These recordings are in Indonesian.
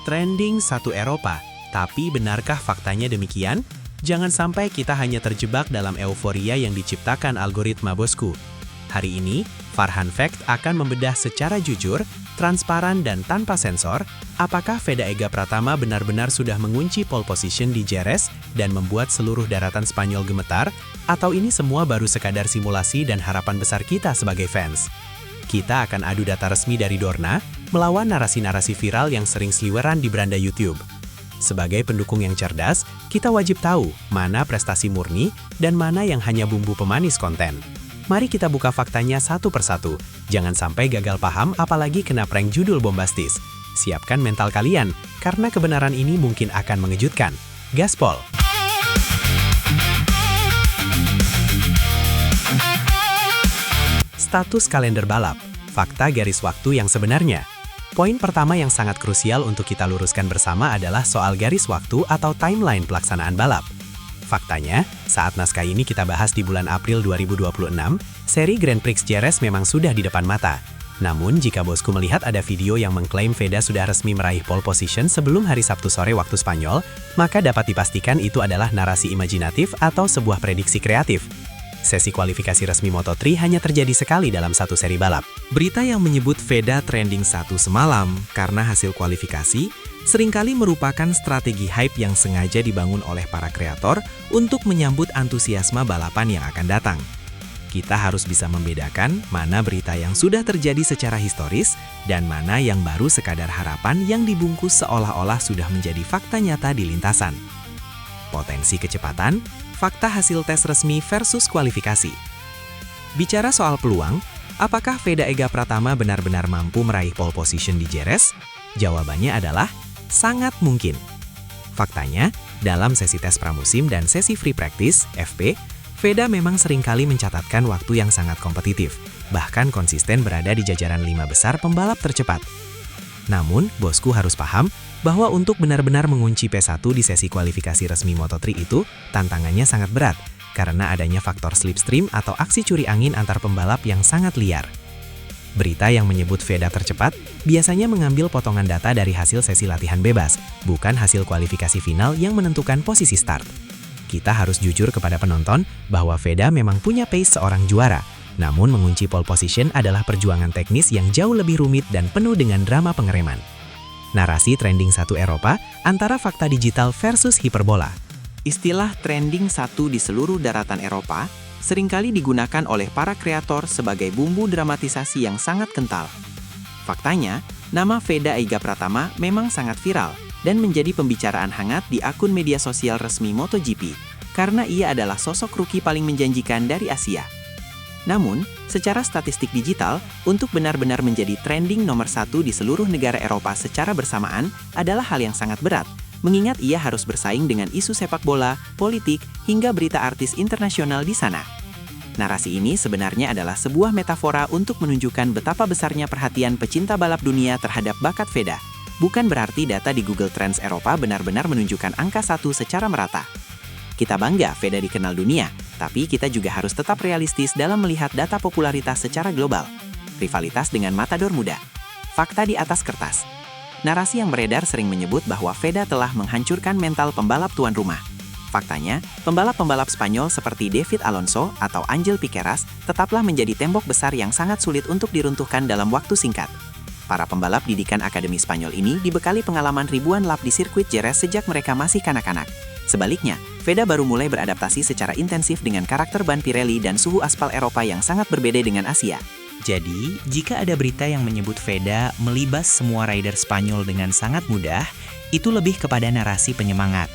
Trending satu Eropa, tapi benarkah faktanya demikian? Jangan sampai kita hanya terjebak dalam euforia yang diciptakan algoritma bosku. Hari ini, Farhan Fact akan membedah secara jujur, transparan dan tanpa sensor, apakah Veda Ega Pratama benar-benar sudah mengunci pole position di Jerez dan membuat seluruh daratan Spanyol gemetar, atau ini semua baru sekadar simulasi dan harapan besar kita sebagai fans. Kita akan adu data resmi dari Dorna, melawan narasi-narasi viral yang sering seliweran di beranda YouTube. Sebagai pendukung yang cerdas, kita wajib tahu mana prestasi murni dan mana yang hanya bumbu pemanis konten. Mari kita buka faktanya satu persatu. Jangan sampai gagal paham apalagi kena prank judul bombastis. Siapkan mental kalian, karena kebenaran ini mungkin akan mengejutkan. Gaspol! Status kalender balap, fakta garis waktu yang sebenarnya. Poin pertama yang sangat krusial untuk kita luruskan bersama adalah soal garis waktu atau timeline pelaksanaan balap. Faktanya, saat naskah ini kita bahas di bulan April 2026, seri Grand Prix Jerez memang sudah di depan mata. Namun, jika bosku melihat ada video yang mengklaim Veda sudah resmi meraih pole position sebelum hari Sabtu sore waktu Spanyol, maka dapat dipastikan itu adalah narasi imajinatif atau sebuah prediksi kreatif. Sesi kualifikasi resmi Moto3 hanya terjadi sekali dalam satu seri balap. Berita yang menyebut Veda trending 1 semalam karena hasil kualifikasi seringkali merupakan strategi hype yang sengaja dibangun oleh para kreator untuk menyambut antusiasme balapan yang akan datang. Kita harus bisa membedakan mana berita yang sudah terjadi secara historis dan mana yang baru sekadar harapan yang dibungkus seolah-olah sudah menjadi fakta nyata di lintasan. Potensi kecepatan, fakta hasil tes resmi versus kualifikasi. Bicara soal peluang, apakah Veda Ega Pratama benar-benar mampu meraih pole position di Jerez? Jawabannya adalah sangat mungkin. Faktanya, dalam sesi tes pramusim dan sesi free practice, FP, Veda memang seringkali mencatatkan waktu yang sangat kompetitif, bahkan konsisten berada di jajaran 5 besar pembalap tercepat. Namun, bosku harus paham bahwa untuk benar-benar mengunci P1 di sesi kualifikasi resmi Moto3 itu, tantangannya sangat berat, karena adanya faktor slipstream atau aksi curi angin antar pembalap yang sangat liar. Berita yang menyebut Veda tercepat biasanya mengambil potongan data dari hasil sesi latihan bebas, bukan hasil kualifikasi final yang menentukan posisi start. Kita harus jujur kepada penonton bahwa Veda memang punya pace seorang juara, namun mengunci pole position adalah perjuangan teknis yang jauh lebih rumit dan penuh dengan drama pengereman. Narasi trending 1 Eropa antara fakta digital versus hiperbola. Istilah trending 1 di seluruh daratan Eropa seringkali digunakan oleh para kreator sebagai bumbu dramatisasi yang sangat kental. Faktanya, nama Veda Ega Pratama memang sangat viral dan menjadi pembicaraan hangat di akun media sosial resmi MotoGP karena ia adalah sosok rookie paling menjanjikan dari Asia. Namun, secara statistik digital, untuk benar-benar menjadi trending nomor 1 di seluruh negara Eropa secara bersamaan adalah hal yang sangat berat, mengingat ia harus bersaing dengan isu sepak bola, politik, hingga berita artis internasional di sana. Narasi ini sebenarnya adalah sebuah metafora untuk menunjukkan betapa besarnya perhatian pecinta balap dunia terhadap bakat Veda. Bukan berarti data di Google Trends Eropa benar-benar menunjukkan angka 1 secara merata. Kita bangga Veda dikenal dunia, tapi kita juga harus tetap realistis dalam melihat data popularitas secara global. Rivalitas dengan matador muda. Fakta di atas kertas. Narasi yang beredar sering menyebut bahwa Veda telah menghancurkan mental pembalap tuan rumah. Faktanya, pembalap-pembalap Spanyol seperti David Alonso atau Angel Piqueras tetaplah menjadi tembok besar yang sangat sulit untuk diruntuhkan dalam waktu singkat. Para pembalap didikan Akademi Spanyol ini dibekali pengalaman ribuan lap di sirkuit Jerez sejak mereka masih kanak-kanak. Sebaliknya, Veda baru mulai beradaptasi secara intensif dengan karakter ban Pirelli dan suhu aspal Eropa yang sangat berbeda dengan Asia. Jadi, jika ada berita yang menyebut Veda melibas semua rider Spanyol dengan sangat mudah, itu lebih kepada narasi penyemangat.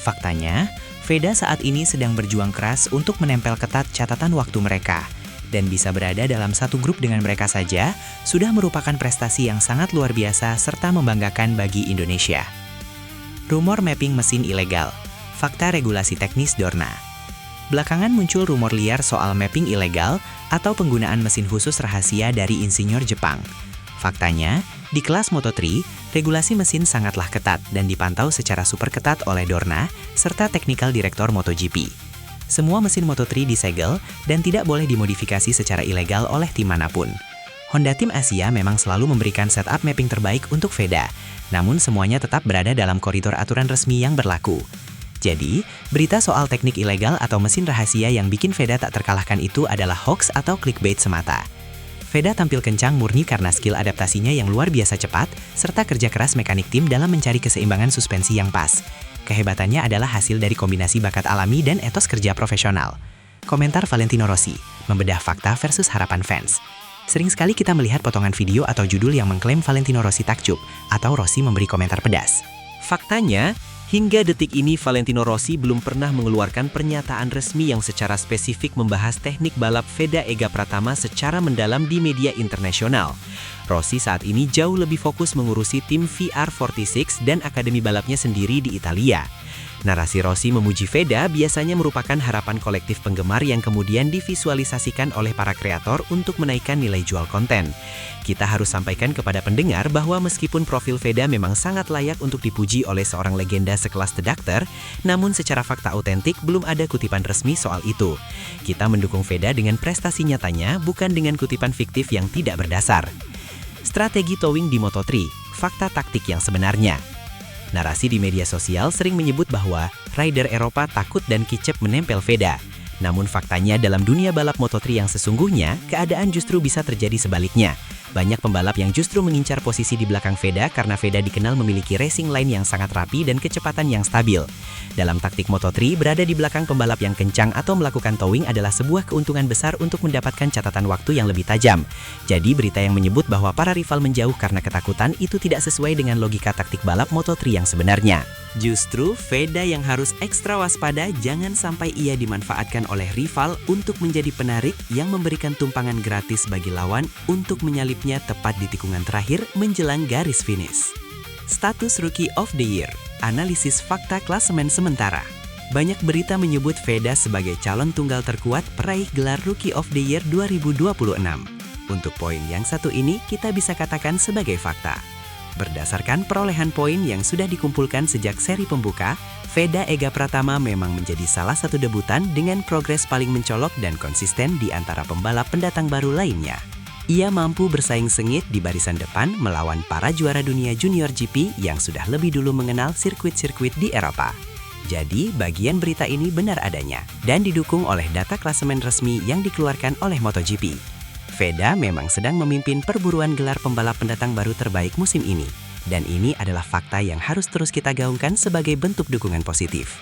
Faktanya, Veda saat ini sedang berjuang keras untuk menempel ketat catatan waktu mereka, dan bisa berada dalam satu grup dengan mereka saja sudah merupakan prestasi yang sangat luar biasa serta membanggakan bagi Indonesia. Rumor mapping mesin ilegal. Fakta regulasi teknis Dorna. Belakangan muncul rumor liar soal mapping ilegal atau penggunaan mesin khusus rahasia dari insinyur Jepang. Faktanya, di kelas Moto3, regulasi mesin sangatlah ketat dan dipantau secara super ketat oleh Dorna serta Technical Director MotoGP. Semua mesin Moto3 disegel dan tidak boleh dimodifikasi secara ilegal oleh tim manapun. Honda Tim Asia memang selalu memberikan setup mapping terbaik untuk VEDA, namun semuanya tetap berada dalam koridor aturan resmi yang berlaku. Jadi, berita soal teknik ilegal atau mesin rahasia yang bikin VEDA tak terkalahkan itu adalah hoax atau clickbait semata. VEDA tampil kencang murni karena skill adaptasinya yang luar biasa cepat, serta kerja keras mekanik tim dalam mencari keseimbangan suspensi yang pas. Kehebatannya adalah hasil dari kombinasi bakat alami dan etos kerja profesional. Komentar Valentino Rossi, membedah fakta versus harapan fans. Sering sekali kita melihat potongan video atau judul yang mengklaim Valentino Rossi takjub, atau Rossi memberi komentar pedas. Faktanya, hingga detik ini Valentino Rossi belum pernah mengeluarkan pernyataan resmi yang secara spesifik membahas teknik balap VEDA Ega Pratama secara mendalam di media internasional. Rossi saat ini jauh lebih fokus mengurusi tim VR46 dan akademi balapnya sendiri di Italia. Narasi Rossi memuji VEDA biasanya merupakan harapan kolektif penggemar yang kemudian divisualisasikan oleh para kreator untuk menaikkan nilai jual konten. Kita harus sampaikan kepada pendengar bahwa meskipun profil VEDA memang sangat layak untuk dipuji oleh seorang legenda sekelas The Doctor, namun secara fakta autentik belum ada kutipan resmi soal itu. Kita mendukung VEDA dengan prestasi nyatanya, bukan dengan kutipan fiktif yang tidak berdasar. Strategi towing di Moto3, fakta taktik yang sebenarnya. Narasi di media sosial sering menyebut bahwa rider Eropa takut dan kicep menempel VEDA. Namun faktanya dalam dunia balap Moto3 yang sesungguhnya, keadaan justru bisa terjadi sebaliknya. Banyak pembalap yang justru mengincar posisi di belakang VEDA karena VEDA dikenal memiliki racing line yang sangat rapi dan kecepatan yang stabil. Dalam taktik Moto3, berada di belakang pembalap yang kencang atau melakukan towing adalah sebuah keuntungan besar untuk mendapatkan catatan waktu yang lebih tajam. Jadi berita yang menyebut bahwa para rival menjauh karena ketakutan itu tidak sesuai dengan logika taktik balap Moto3 yang sebenarnya. Justru VEDA yang harus ekstra waspada jangan sampai ia dimanfaatkan oleh rival untuk menjadi penarik yang memberikan tumpangan gratis bagi lawan untuk menyalipnya tepat di tikungan terakhir menjelang garis finish. Status Rookie of the Year, analisis fakta klasemen sementara. Banyak berita menyebut VEDA sebagai calon tunggal terkuat peraih gelar Rookie of the Year 2026. Untuk poin yang satu ini kita bisa katakan sebagai fakta. Berdasarkan perolehan poin yang sudah dikumpulkan sejak seri pembuka, VEDA Ega Pratama memang menjadi salah satu debutan dengan progres paling mencolok dan konsisten di antara pembalap pendatang baru lainnya. Ia mampu bersaing sengit di barisan depan melawan para juara dunia Junior GP yang sudah lebih dulu mengenal sirkuit-sirkuit di Eropa. Jadi, bagian berita ini benar adanya dan didukung oleh data klasemen resmi yang dikeluarkan oleh MotoGP. VEDA memang sedang memimpin perburuan gelar pembalap pendatang baru terbaik musim ini. Dan ini adalah fakta yang harus terus kita gaungkan sebagai bentuk dukungan positif.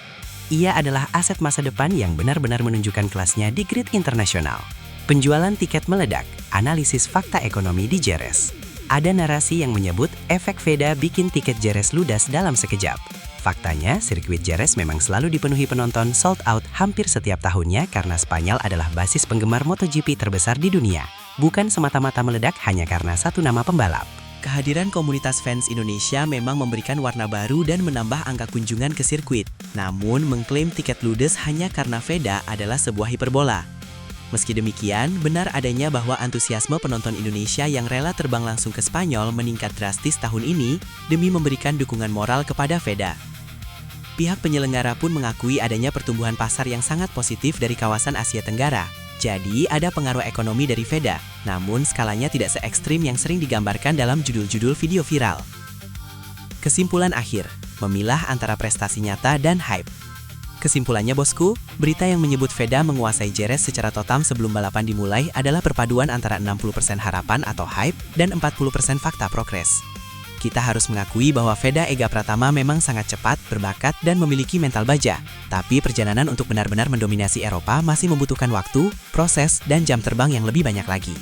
Ia adalah aset masa depan yang benar-benar menunjukkan kelasnya di grid internasional. Penjualan tiket meledak, analisis fakta ekonomi di Jerez. Ada narasi yang menyebut efek VEDA bikin tiket Jerez ludas dalam sekejap. Faktanya, sirkuit Jerez memang selalu dipenuhi penonton sold out hampir setiap tahunnya karena Spanyol adalah basis penggemar MotoGP terbesar di dunia. Bukan semata-mata meledak hanya karena satu nama pembalap. Kehadiran komunitas fans Indonesia memang memberikan warna baru dan menambah angka kunjungan ke sirkuit. Namun, mengklaim tiket ludes hanya karena VEDA adalah sebuah hiperbola. Meski demikian, benar adanya bahwa antusiasme penonton Indonesia yang rela terbang langsung ke Spanyol meningkat drastis tahun ini demi memberikan dukungan moral kepada VEDA. Pihak penyelenggara pun mengakui adanya pertumbuhan pasar yang sangat positif dari kawasan Asia Tenggara. Jadi, ada pengaruh ekonomi dari VEDA, namun skalanya tidak se-ekstrim yang sering digambarkan dalam judul-judul video viral. Kesimpulan akhir, memilah antara prestasi nyata dan hype. Kesimpulannya bosku, berita yang menyebut VEDA menguasai Jerez secara total sebelum balapan dimulai adalah perpaduan antara 60% harapan atau hype dan 40% fakta progres. Kita harus mengakui bahwa VEDA Ega Pratama memang sangat cepat, berbakat, dan memiliki mental baja. Tapi perjalanan untuk benar-benar mendominasi Eropa masih membutuhkan waktu, proses, dan jam terbang yang lebih banyak lagi.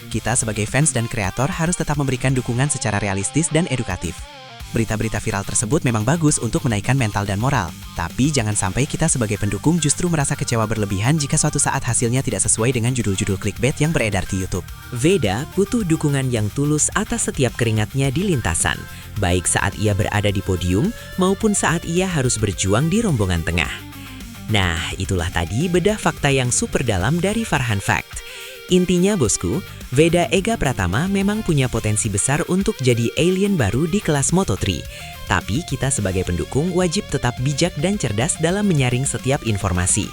Kita sebagai fans dan kreator harus tetap memberikan dukungan secara realistis dan edukatif. Berita-berita viral tersebut memang bagus untuk menaikkan mental dan moral. Tapi jangan sampai kita sebagai pendukung justru merasa kecewa berlebihan jika suatu saat hasilnya tidak sesuai dengan judul-judul clickbait yang beredar di YouTube. VEDA butuh dukungan yang tulus atas setiap keringatnya di lintasan, baik saat ia berada di podium maupun saat ia harus berjuang di rombongan tengah. Nah, itulah tadi bedah fakta yang super dalam dari Farhan Fact. Intinya bosku, VEDA Ega Pratama memang punya potensi besar untuk jadi alien baru di kelas Moto3. Tapi kita sebagai pendukung wajib tetap bijak dan cerdas dalam menyaring setiap informasi.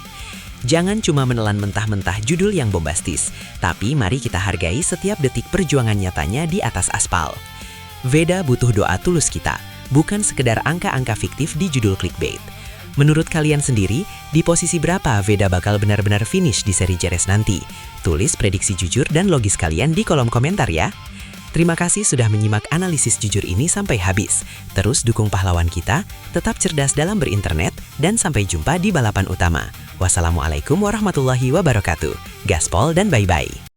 Jangan cuma menelan mentah-mentah judul yang bombastis, tapi mari kita hargai setiap detik perjuangan nyatanya di atas aspal. Veda butuh doa tulus kita, bukan sekedar angka-angka fiktif di judul clickbait. Menurut kalian sendiri, di posisi berapa Veda bakal benar-benar finish di seri Ceres nanti? Tulis prediksi jujur dan logis kalian di kolom komentar ya. Terima kasih sudah menyimak analisis jujur ini sampai habis. Terus dukung pahlawan kita, tetap cerdas dalam berinternet, dan sampai jumpa di balapan utama. Wassalamualaikum warahmatullahi wabarakatuh. Gaspol dan bye-bye.